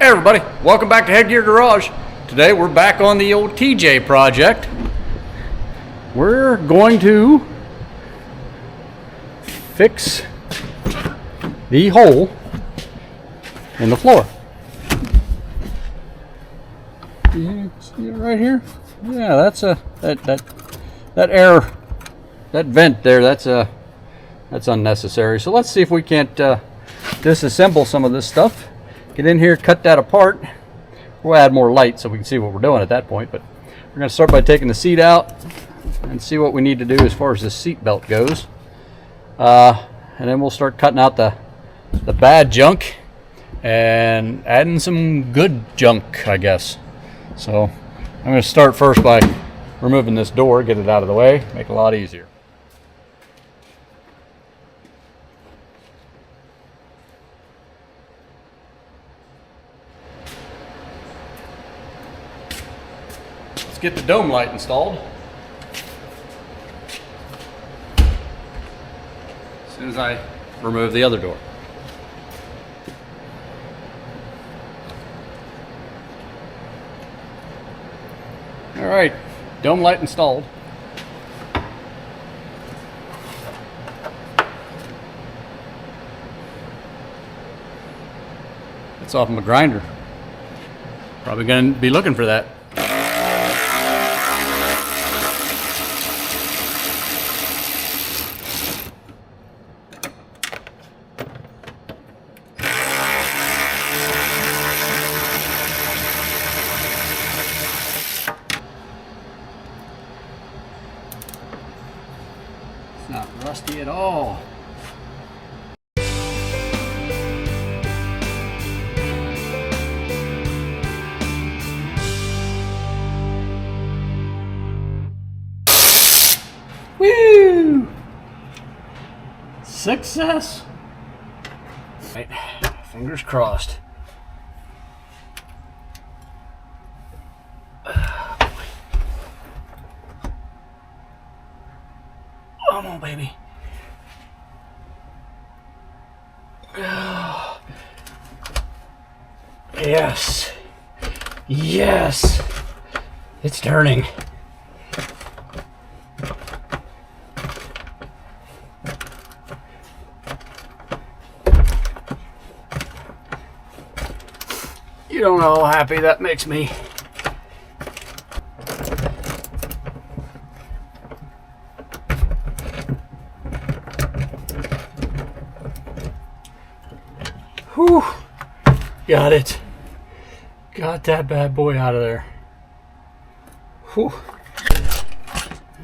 Hey everybody, welcome back to Headgear Garage. Today we're back on the old TJ project. We're going to fix the hole in the floor. You see it right here? Yeah, that's that air, that vent there, that's unnecessary. So let's see if we can't disassemble some of this stuff. Get in here, cut that apart. We'll add more light so we can see what we're doing at that point, but we're going to start by taking the seat out and see what we need to do as far as the seat belt goes. And then we'll start cutting out the bad junk and adding some good junk, I guess. So I'm going to start first by removing this door, get it out of the way, make it a lot easier. Let's get the dome light installed. As soon as I remove the other door. All right, dome light installed. It's off my grinder. Probably gonna be looking for that. Not rusty at all. Woo! Success! Right, fingers crossed. Come on, baby. Yes. Yes. It's turning. You don't know how happy that makes me. Whew. Got it. Got that bad boy out of there. Whew.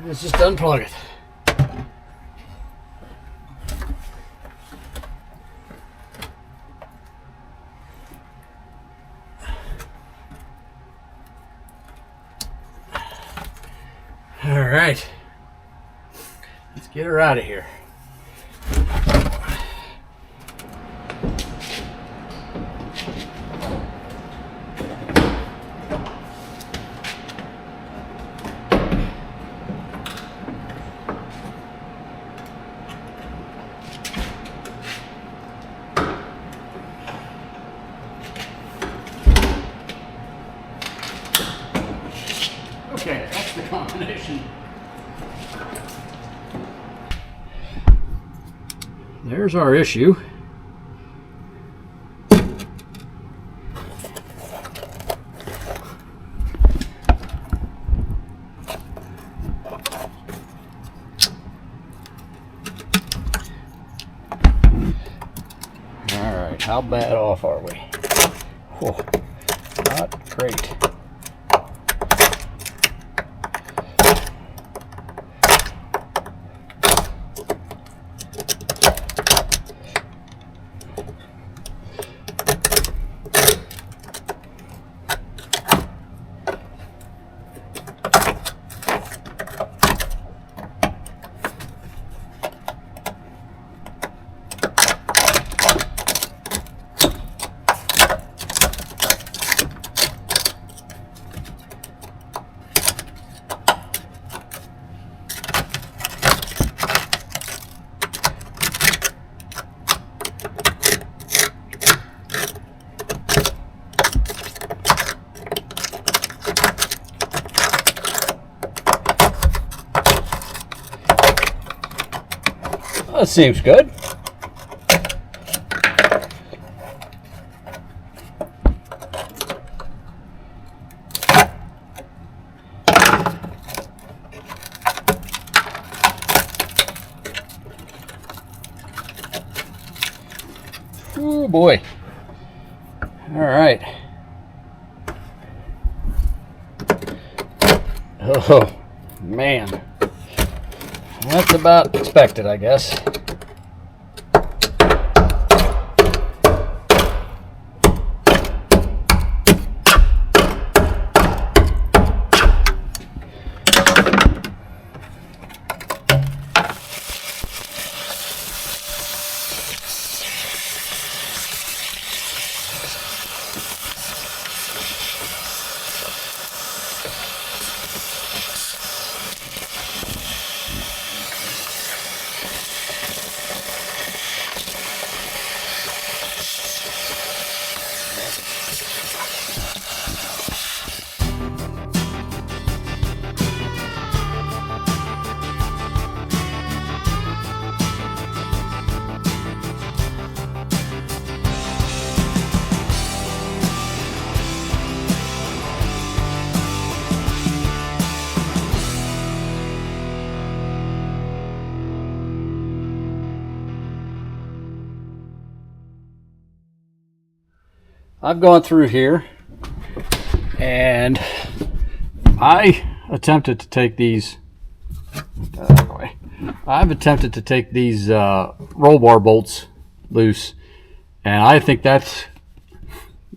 Let's just unplug it. All right. Let's get her out of here. Okay, that's the combination. There's our issue. All right, how bad off are we? Whoa, not great. That seems good. Oh boy. All right. Oh man. That's about expected, I guess. I've gone through here and I attempted to take these roll bar bolts loose, and I think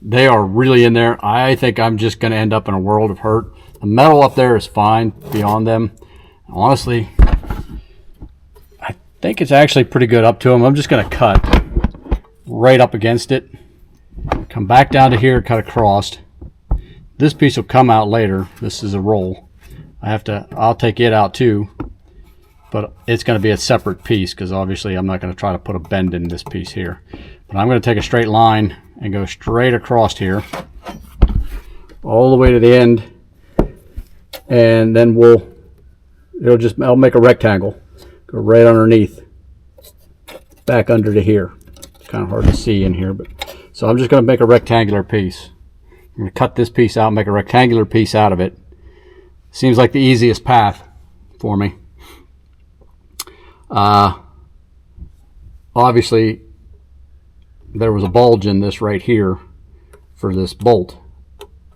they are really in there. I think I'm just going to end up in a world of hurt. The metal up there is fine beyond them. Honestly, I think it's actually pretty good up to them. I'm just going to cut right up against it. Come back down to here, cut across. This piece will come out later. This is a roll. I'll take it out too, but it's going to be a separate piece because obviously I'm not going to try to put a bend in this piece here. But I'm going to take a straight line and go straight across here, all the way to the end, and then I'll make a rectangle, go right underneath, back under to here. It's kind of hard to see in here, but. So I'm just going to make a rectangular piece. I'm going to cut this piece out, make a rectangular piece out of it. Seems like the easiest path for me. Obviously, there was a bulge in this right here for this bolt.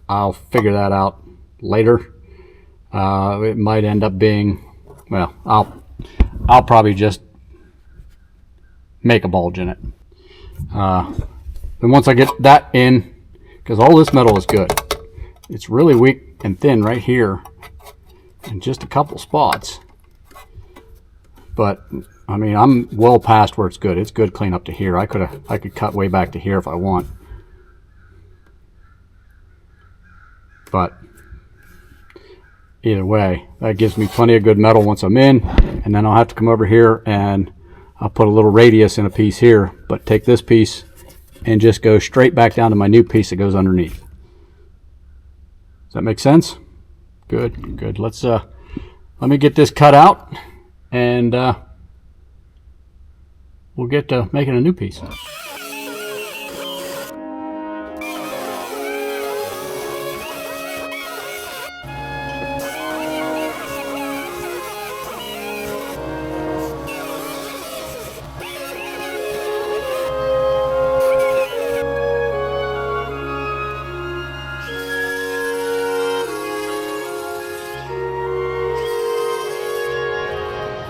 I'll figure that out later. It might end up being, well, I'll probably just make a bulge in it. And once I get that in, because all this metal is good, it's really weak and thin right here in just a couple spots. But I mean, I'm well past where it's good. It's good clean up to here. I could cut way back to here if I want. But either way, that gives me plenty of good metal once I'm in, and then I'll have to come over here and I'll put a little radius in a piece here, but take this piece and just go straight back down to my new piece that goes underneath. Does that make sense? Good, good. Let me get this cut out, and we'll get to making a new piece.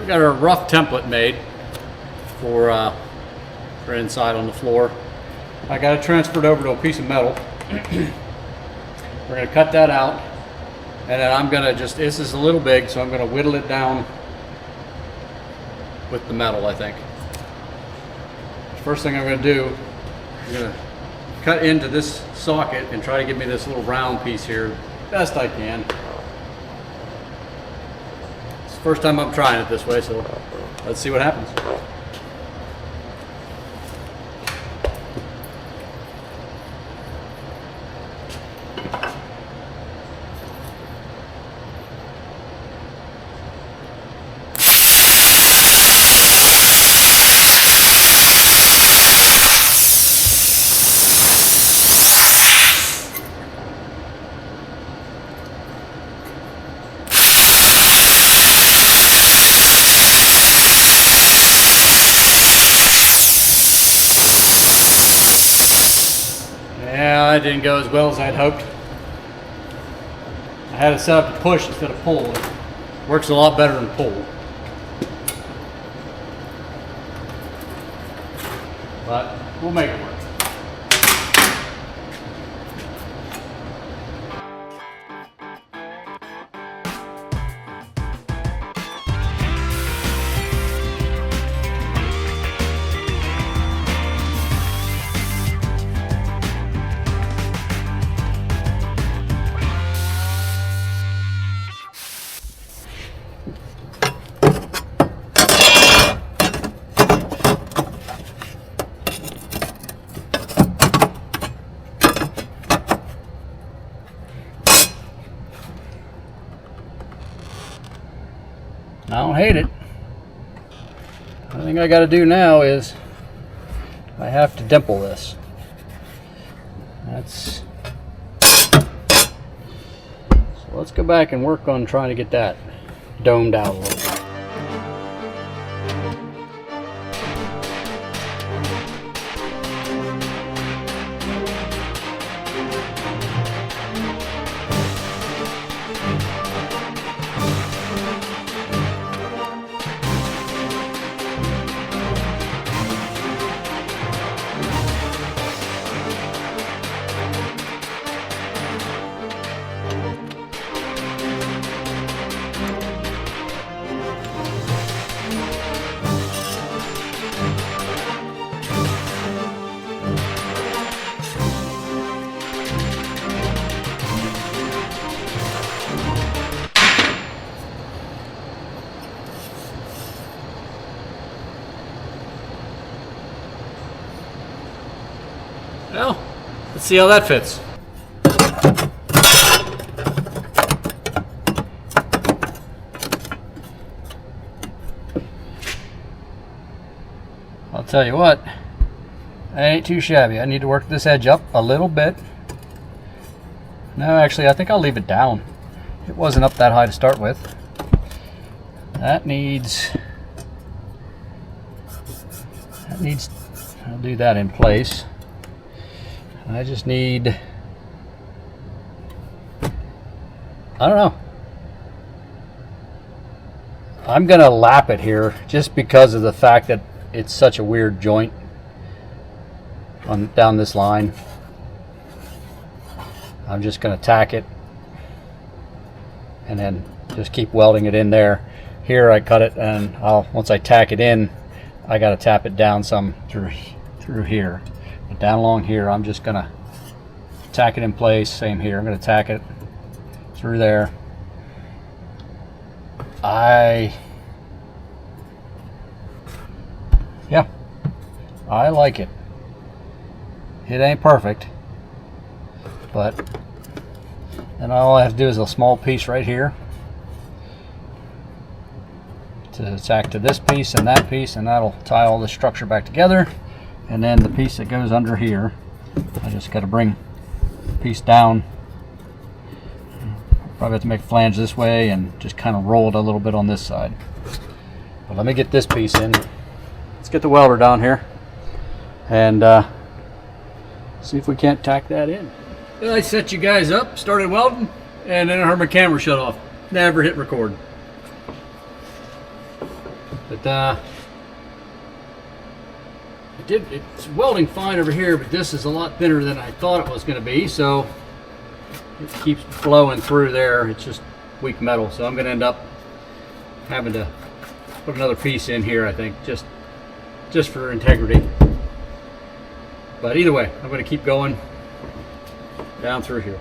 Got a rough template made for inside on the floor. I got it transferred over to a piece of metal. We're going to cut that out, and then I'm going to this is a little big, so I'm going to whittle it down with the metal, I think. First thing I'm going to do, I'm going to cut into this socket and try to get me this little round piece here best I can. First time I'm trying it this way, so let's see what happens. that didn't go as well as I'd hoped. I had it set up to push instead of pull. It works a lot better than pull. But we'll make it work. I don't hate it. The thing I got to do now is I have to dimple this. So let's go back and work on trying to get that domed out a little bit. Well, let's see how that fits. I'll tell you what, that ain't too shabby. I need to work this edge up a little bit. No, actually, I think I'll leave it down. It wasn't up that high to start with. That needs, I'll do that in place. I just need, I don't know. I'm gonna lap it here just because of the fact that it's such a weird joint down this line. I'm just gonna tack it and then just keep welding it in there. Here I cut it, and once I tack it in, I gotta tap it down some through here. But down along here, I'm just gonna tack it in place. Same here, I'm gonna tack it through there. Yeah, I like it. It ain't perfect, but then all I have to do is a small piece right here to tack to this piece and that piece, and that'll tie all the structure back together. And then the piece that goes under here, I just got to bring the piece down. Probably have to make a flange this way and just kind of roll it a little bit on this side. But let me get this piece in. Let's get the welder down here and see if we can't tack that in. I set you guys up, started welding, and then I heard my camera shut off. Never hit record. But it's welding fine over here, but this is a lot thinner than I thought it was going to be, so it keeps flowing through there. It's just weak metal, so I'm going to end up having to put another piece in here, I think, just for integrity. But either way, I'm going to keep going down through here.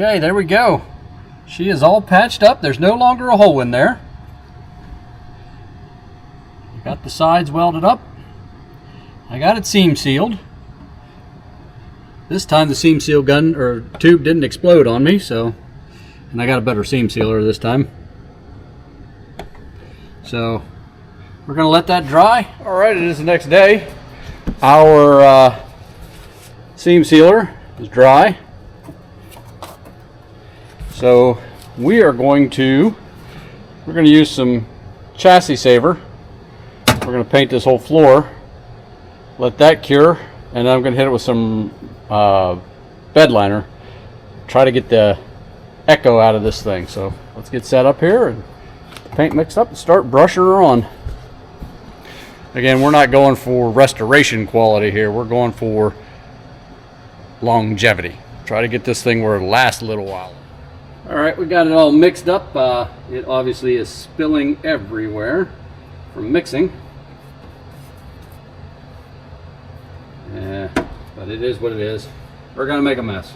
Okay, there we go. She is all patched up. There's no longer a hole in there. Got the sides welded up. I got it seam sealed. This time the seam seal gun or tube didn't explode on me, so, and I got a better seam sealer this time. So we're gonna let that dry. All right, it is the next day. Our seam sealer is dry. So we're going to use some chassis saver. We're going to paint this whole floor, let that cure, and then I'm going to hit it with some bed liner, try to get the echo out of this thing. So let's get set up here and paint mixed up and start brushing her on. Again, we're not going for restoration quality here. We're going for longevity. Try to get this thing where it lasts a little while. All right, we got it all mixed up. It obviously is spilling everywhere from mixing. Yeah, but it is what it is. We're gonna make a mess.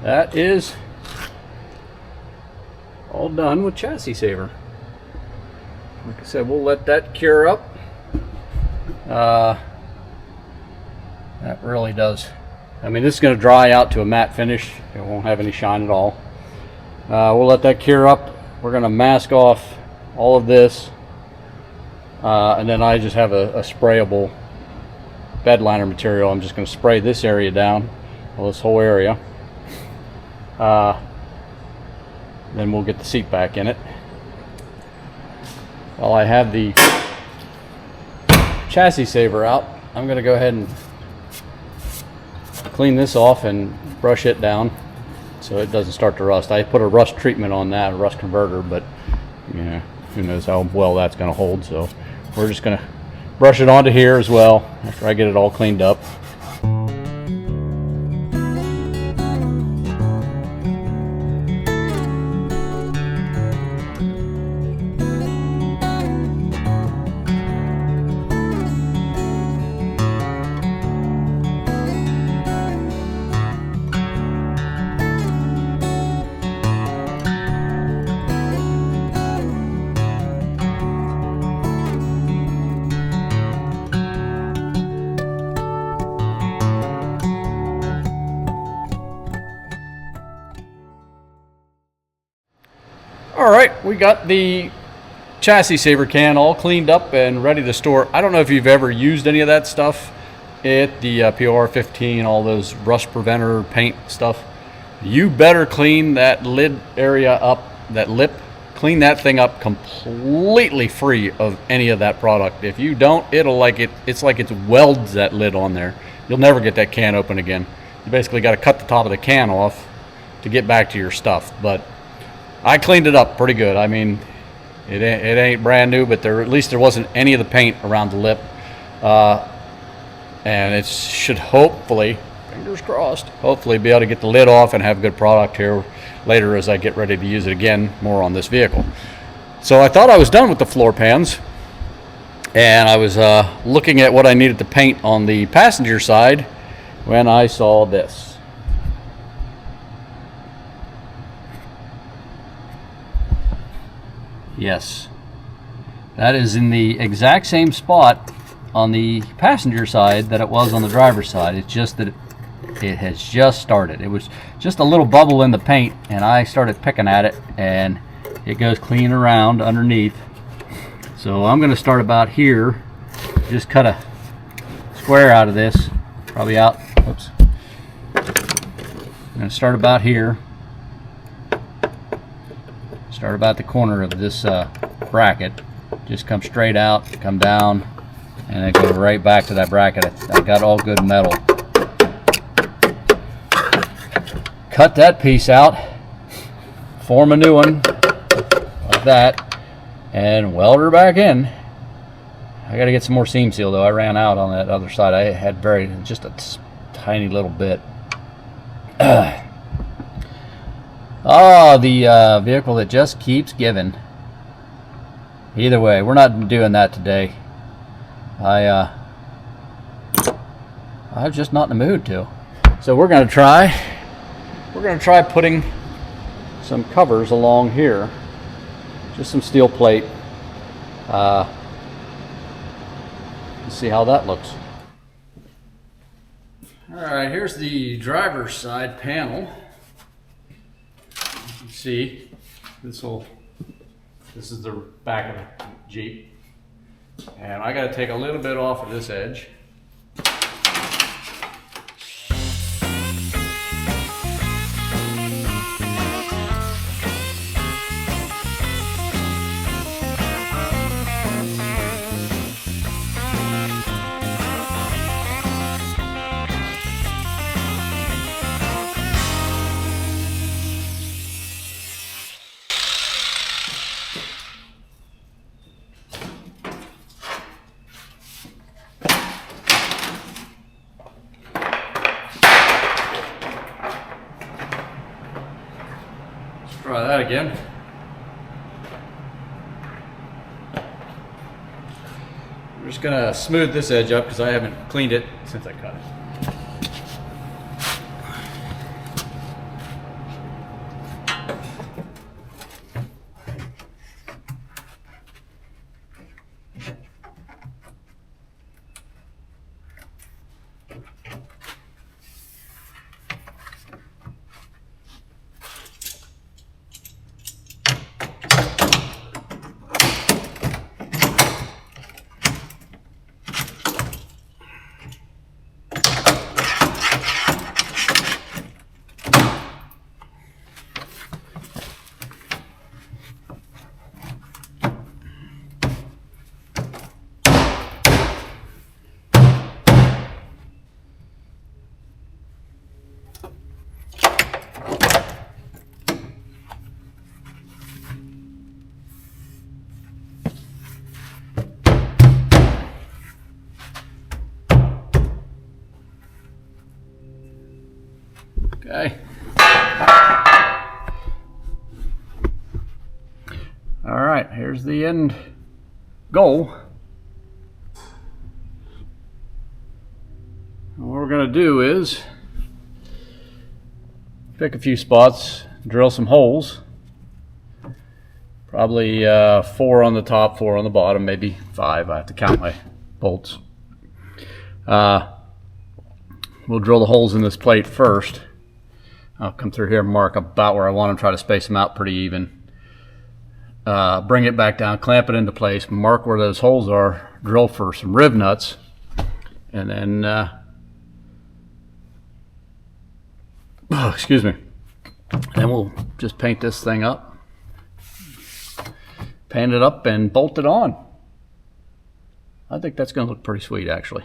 That is all done with chassis saver. Like I said, we'll let that cure up. That really does. I mean, this is going to dry out to a matte finish. It won't have any shine at all. We'll let that cure up. We're going to mask off all of this. And then I just have a sprayable bed liner material. I'm just going to spray this area down, well, this whole area. Then we'll get the seat back in it. While I have the chassis saver out, I'm going to go ahead and clean this off and brush it down so it doesn't start to rust. I put a rust treatment on that, a rust converter, but yeah, who knows how well that's going to hold. So we're just going to brush it onto here as well after I get it all cleaned up. All right, we got the chassis saver can all cleaned up and ready to store. I don't know if you've ever used any of that stuff at the POR 15, all those rust preventer paint stuff. You better clean that lid area up, that lip, clean that thing up completely free of any of that product. If you don't, it's like it welds that lid on there. You'll never get that can open again. You basically got to cut the top of the can off to get back to your stuff. But I cleaned it up pretty good. I mean, it ain't brand new, but at least there wasn't any of the paint around the lip. And it should hopefully, fingers crossed, hopefully be able to get the lid off and have good product here later as I get ready to use it again more on this vehicle. So I thought I was done with the floor pans, and I was looking at what I needed to paint on the passenger side when I saw this. Yes, that is in the exact same spot on the passenger side that it was on the driver's side. It's just that it has just started. It was just a little bubble in the paint, and I started picking at it, and it goes clean around underneath. So I'm going to start about here, just cut a square out of this, probably out, oops. I'm going to start about here. Start about the corner of this bracket. Just come straight out, come down, and then go right back to that bracket. I got all good metal. Cut that piece out, form a new one like that, and weld her back in. I got to get some more seam seal though. I ran out on that other side. I had just a tiny little bit. Oh, the vehicle that just keeps giving. Either way, we're not doing that today. I'm just not in the mood to. So we're gonna try putting some covers along here, just some steel plate. Let's see how that looks. All right, here's the driver's side panel. You can see this is the back of the Jeep, and I got to take a little bit off of this edge. Try that again. I'm just gonna smooth this edge up because I haven't cleaned it since I cut it. Okay. All right, here's the end goal. And what we're going to do is pick a few spots, drill some holes. Probably 4 on the top, 4 on the bottom, maybe 5. I have to count my bolts. We'll drill the holes in this plate first. I'll come through here and mark about where I want them, try to space them out pretty even. Bring it back down, clamp it into place, mark where those holes are, drill for some rib nuts, and then, excuse me, and we'll just paint this thing up, paint it up and bolt it on. I think that's going to look pretty sweet actually.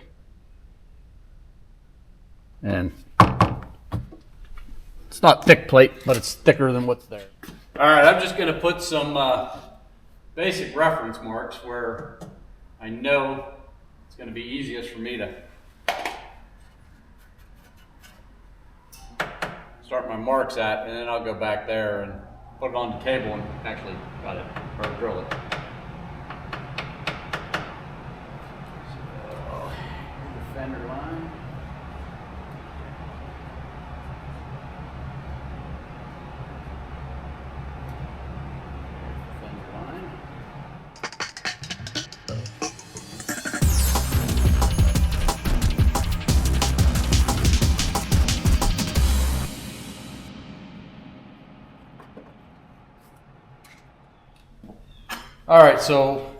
And it's not thick plate, but it's thicker than what's there. All right, I'm just going to put some basic reference marks where I know it's going to be easiest for me to start my marks at, and then I'll go back there and put it on the table and actually cut it or drill it. So, here's the fender line. All right, so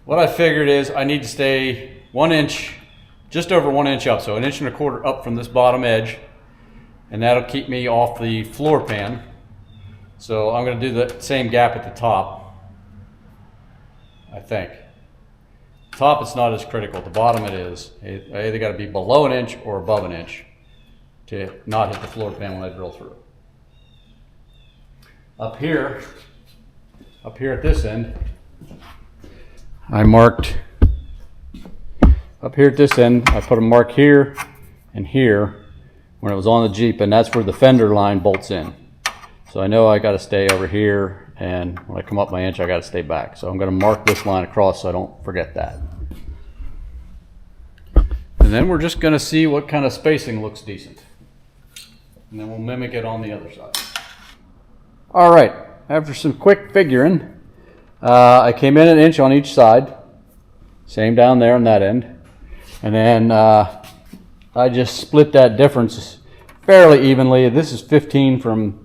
what I figured is I need to stay 1 inch, just over 1 inch up, so 1.25 inches up from this bottom edge, and that'll keep me off the floor pan. So I'm going to do the same gap at the top, I think. Top it's not as critical, the bottom it is. I either got to be below 1 inch or above 1 inch to not hit the floor pan when I drill through. Up here at this end, I marked up here at this end. I put a mark here and here when it was on the Jeep, and that's where the fender line bolts in. So I know I got to stay over here, and when I come up my inch, I got to stay back. So I'm going to mark this line across so I don't forget that. And then we're just going to see what kind of spacing looks decent. And then we'll mimic it on the other side. All right, after some quick figuring, I came in an inch on each side. Same down there on that end. And then I just split that difference fairly evenly. This is 15 from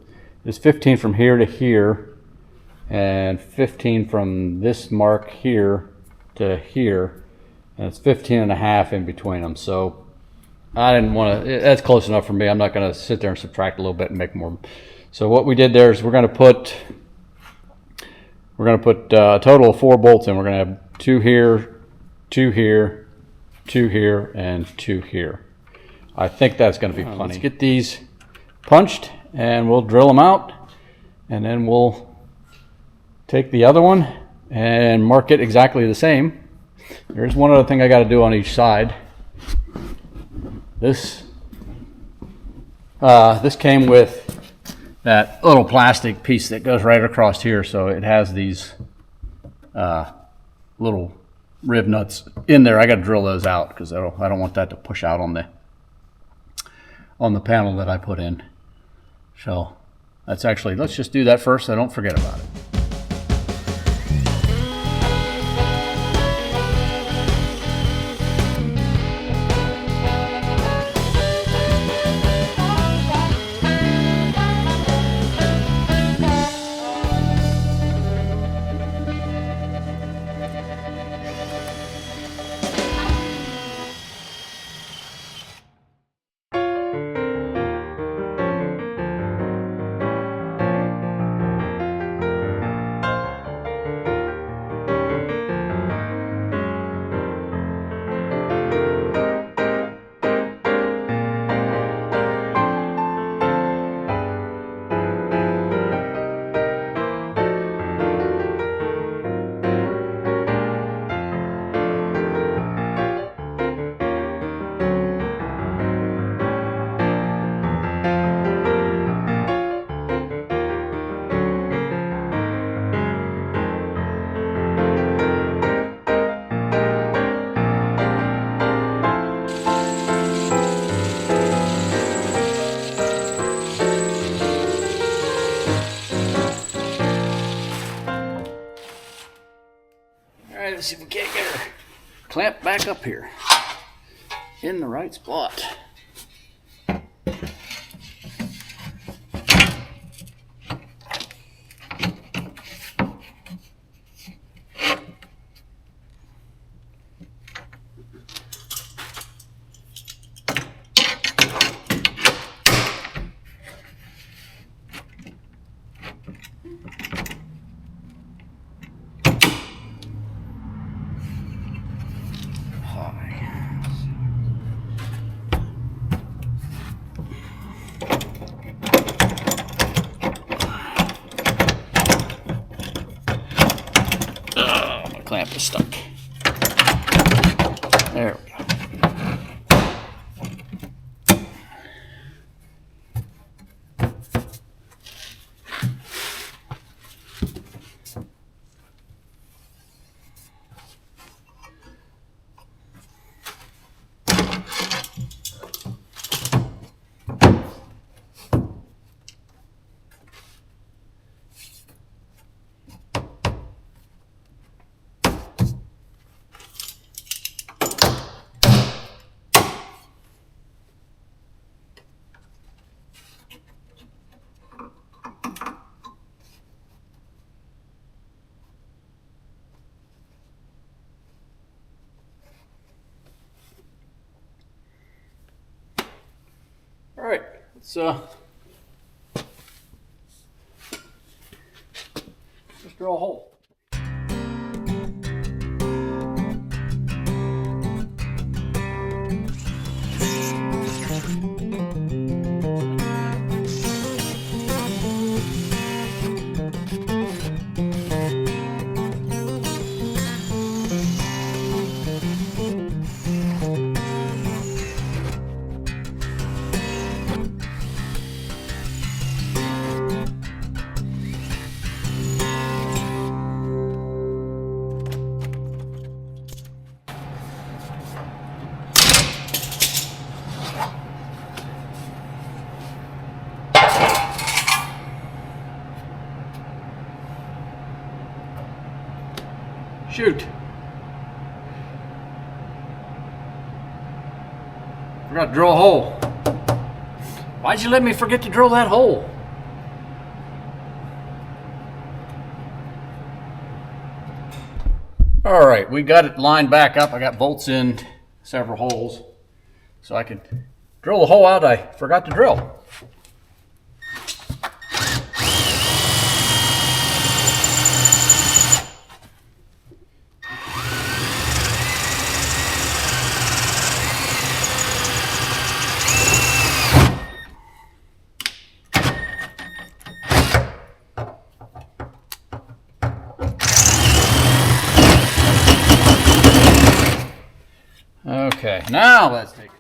here to here, and 15 from this mark here to here, and it's 15 and a half in between them. So I didn't want to, that's close enough for me. I'm not going to sit there and subtract a little bit and make more. So what we did there is we're going to put a total of 4 bolts in. We're going to have 2 here, 2 here, 2 here, and 2 here. I think that's going to be plenty. Let's get these punched and we'll drill them out, and then we'll take the other one and mark it exactly the same. There's one other thing I got to do on each side. This came with that little plastic piece that goes right across here, so it has these little rib nuts in there. I got to drill those out because I don't want that to push out on the panel that I put in. So that's actually, let's just do that first so I don't forget about it. Let's see if we can't get her clamped back up here in the right spot. Clamp is stuck. There we go. All right, let's drill a hole. Shoot. Forgot to drill a hole. Why'd you let me forget to drill that hole? All right, we got it lined back up. I got bolts in several holes so I can drill the hole out I forgot to drill. Okay, now let's take it.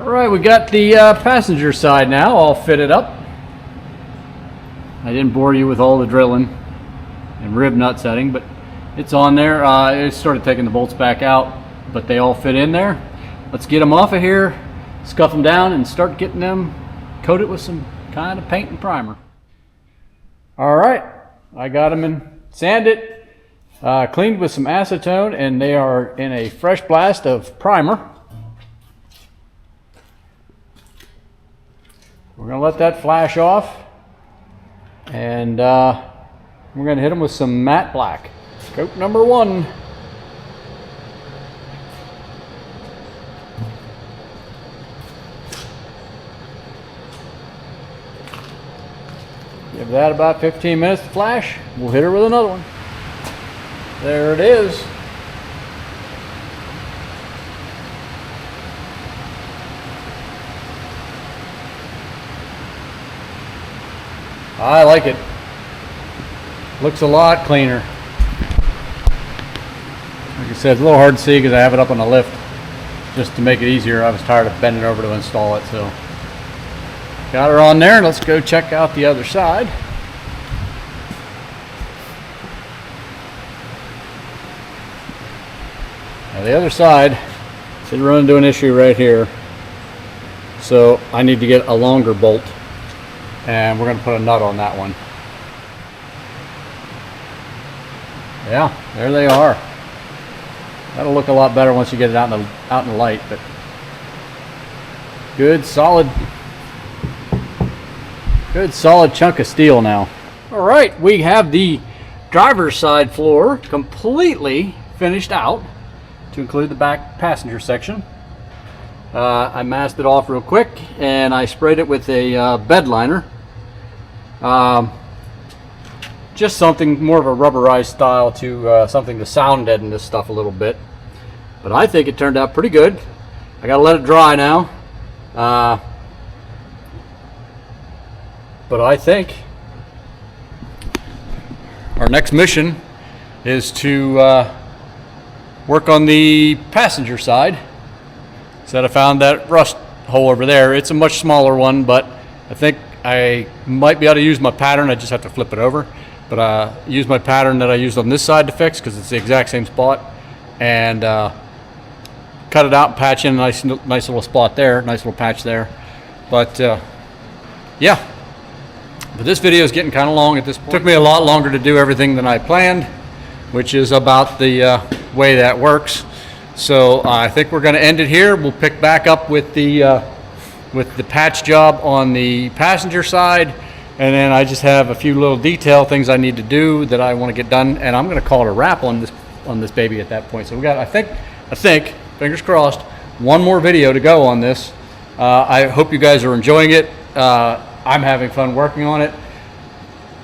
All right, we got the passenger side now all fitted up. I didn't bore you with all the drilling and rib nut setting, but it's on there. I started taking the bolts back out, but they all fit in there. Let's get them off of here, scuff them down, and start getting them coated with some kind of paint and primer. All right, I got them in sanded, cleaned with some acetone, and they are in a fresh blast of primer. We're going to let that flash off, and we're going to hit them with some matte black. Coat number 1. Give that about 15 minutes to flash. We'll hit her with another one. There it is. I like it. Looks a lot cleaner. Like I said, it's a little hard to see because I have it up on the lift. Just to make it easier, I was tired of bending over to install it, so. Got her on there. Let's go check out the other side. Now the other side, should run into an issue right here. So I need to get a longer bolt. And we're going to put a nut on that one. Yeah, there they are. That'll look a lot better once you get it out in the light. But good solid chunk of steel now. All right, we have the driver's side floor completely finished out, to include the back passenger section. I masked it off real quick, and I sprayed it with a bed liner. Just something more of a rubberized style to something to sound deaden this stuff a little bit. But I think it turned out pretty good. I gotta let it dry now. But I think our next mission is to work on the passenger side. So I found that rust hole over there. It's a much smaller one, but I think I might be able to use my pattern. I just have to flip it over. But use my pattern that I used on this side to fix, because it's the exact same spot, and cut it out and patch in a nice little spot there, nice little patch there. But yeah, but this video is getting kind of long at this point. It took me a lot longer to do everything than I planned, which is about the way that works. So I think we're going to end it here. We'll pick back up with the patch job on the passenger side, and then I just have a few little detail things I need to do that I want to get done, and I'm going to call it a wrap on this baby at that point. So we got, I think, fingers crossed, one more video to go on this. I hope you guys are enjoying it. I'm having fun working on it.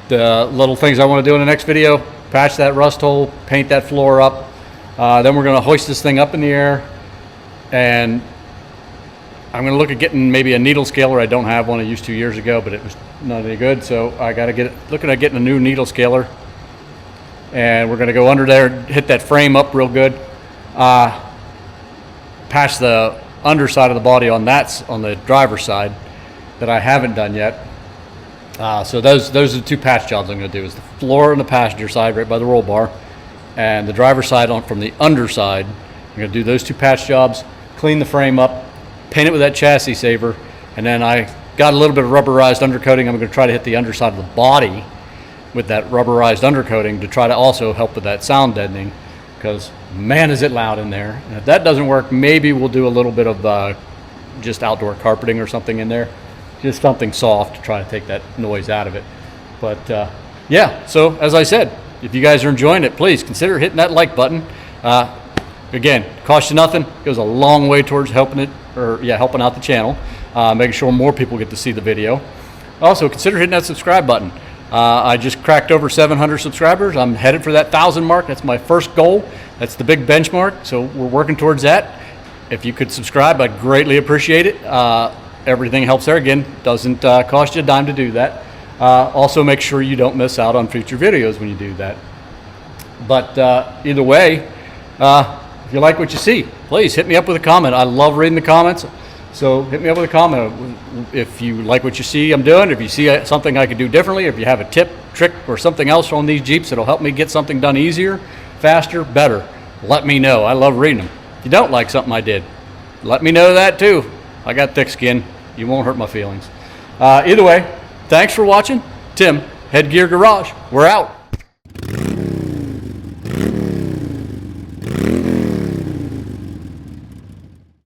The little things I want to do in the next video: patch that rust hole, paint that floor up. Then we're going to hoist this thing up in the air, and I'm going to look at getting maybe a needle scaler. I don't have one. I used 2 years ago, but it was not any good. So I got to looking at getting a new needle scaler, and we're going to go under there, hit that frame up real good, patch the underside of the body on the driver's side that I haven't done yet. So those are the two patch jobs I'm going to do: is the floor on the passenger side right by the roll bar, and the driver's side from the underside. I'm going to do those two patch jobs, clean the frame up, paint it with that chassis saver, and then I got a little bit of rubberized undercoating. I'm going to try to hit the underside of the body with that rubberized undercoating to try to also help with that sound deadening, because man is it loud in there. And if that doesn't work, maybe we'll do a little bit of just outdoor carpeting or something in there, just something soft to try to take that noise out of it. But yeah, so as I said, if you guys are enjoying it, please consider hitting that like button. Again, costs you nothing, goes a long way towards helping out the channel, making sure more people get to see the video. Also, consider hitting that subscribe button. I just cracked over 700 subscribers. I'm headed for that 1,000 mark. That's my first goal. That's the big benchmark, so we're working towards that. If you could subscribe, I'd greatly appreciate it. Everything helps there. Again, doesn't cost you a dime to do that. Also, make sure you don't miss out on future videos when you do that. But either way, if you like what you see, please hit me up with a comment. I love reading the comments, so hit me up with a comment. If you like what you see I'm doing, if you see something I could do differently, if you have a tip, trick, or something else on these Jeeps that'll help me get something done easier, faster, better, let me know. I love reading them. If you don't like something I did, let me know that too. I got thick skin. You won't hurt my feelings. Either way, thanks for watching. Tim, Headgear Garage. We're out.